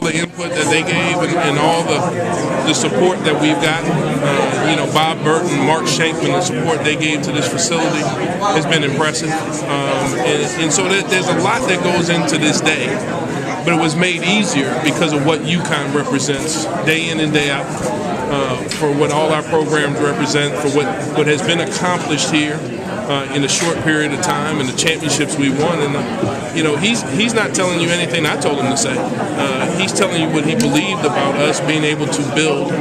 the input that they gave and all the support that we've gotten. Bob Burton, Mark Shankman, the support they gave to this facility has been impressive. And so there's a lot that goes into this day, but it was made easier because of what UConn represents day in and day out, for what all our programs represent, for what has been accomplished here in a short period of time, and the championships we won. And he's not telling you anything I told him to say. He's telling you what he believed about us being able to build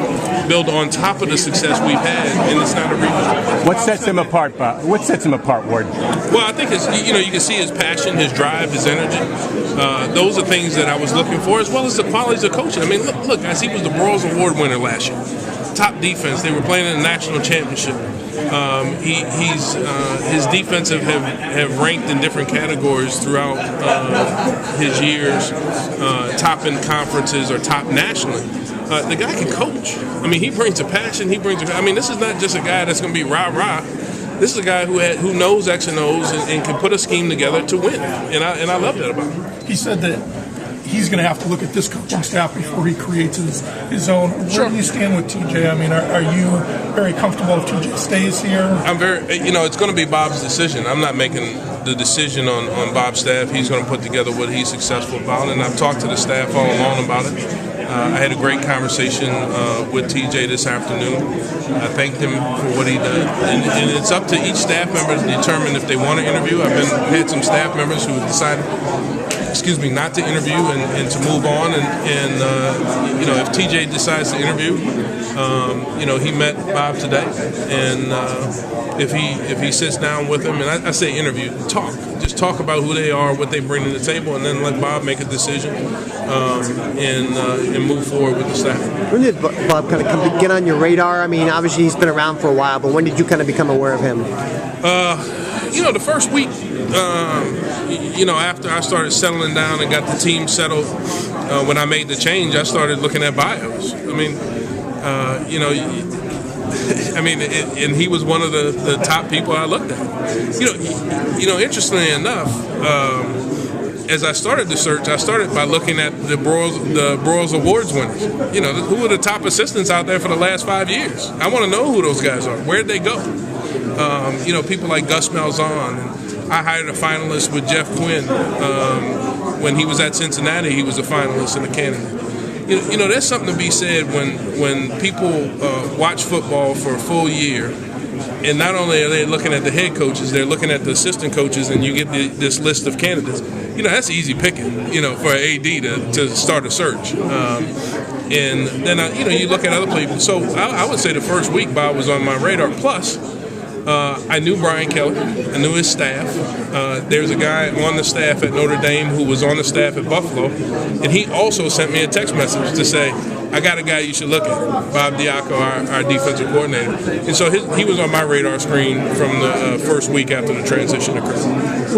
on top of the success we've had, and it's not a rebuild. What sets him apart, Bob? What sets him apart, Ward? Well, I think you can see his passion, his drive, his energy. Those are things that I was looking for, as well as the qualities of coaching. I mean, look, guys, he was the Broyles Award winner last year. Top defense. They were playing in the national championship. His defensive have ranked in different categories throughout his years, top in conferences or top nationally. The guy can coach. I mean, he brings a passion. This is not just a guy that's going to be rah-rah. This is a guy who knows X and O's and can put a scheme together to win. And I love that about him. He said that he's going to have to look at this coaching staff before he creates his own. Where do you stand with TJ? I mean, are you very comfortable if TJ stays here? I'm very, it's going to be Bob's decision. I'm not making the decision on Bob's staff. He's going to put together what he's successful about, and I've talked to the staff all along about it. I had a great conversation with TJ this afternoon. I thanked him for what he did, and it's up to each staff member to determine if they want to interview. Had some staff members who decided, not to interview and to move on. And if TJ decides to interview, he met Bob today, and if he sits down with him, and I say interview, just talk about who they are, what they bring to the table, and then let Bob make a decision and move forward with the staff. When did Bob kind of get on your radar? I mean, obviously he's been around for a while, but when did you kind of become aware of him? The first week, after I started settling down and got the team settled, when I made the change, I started looking at bios. And he was one of the top people I looked at. Interestingly enough, as I started the search, I started by looking at the Broyles Awards winners. Who were the top assistants out there for the last 5 years? I want to know who those guys are. Where'd they go? People like Gus Malzahn. And I hired a finalist with Jeff Quinn. When he was at Cincinnati, he was a finalist and a candidate. There's something to be said when people watch football for a full year, and not only are they looking at the head coaches, they're looking at the assistant coaches, and you get this list of candidates. That's easy picking, for an AD to start a search. And then, you look at other people. So I would say the first week Bob was on my radar. Plus, I knew Brian Kelly. I knew his staff. There's a guy on the staff at Notre Dame who was on the staff at Buffalo, and he also sent me a text message to say, I got a guy you should look at, Bob Diaco, our defensive coordinator. And so he was on my radar screen from the first week after the transition occurred.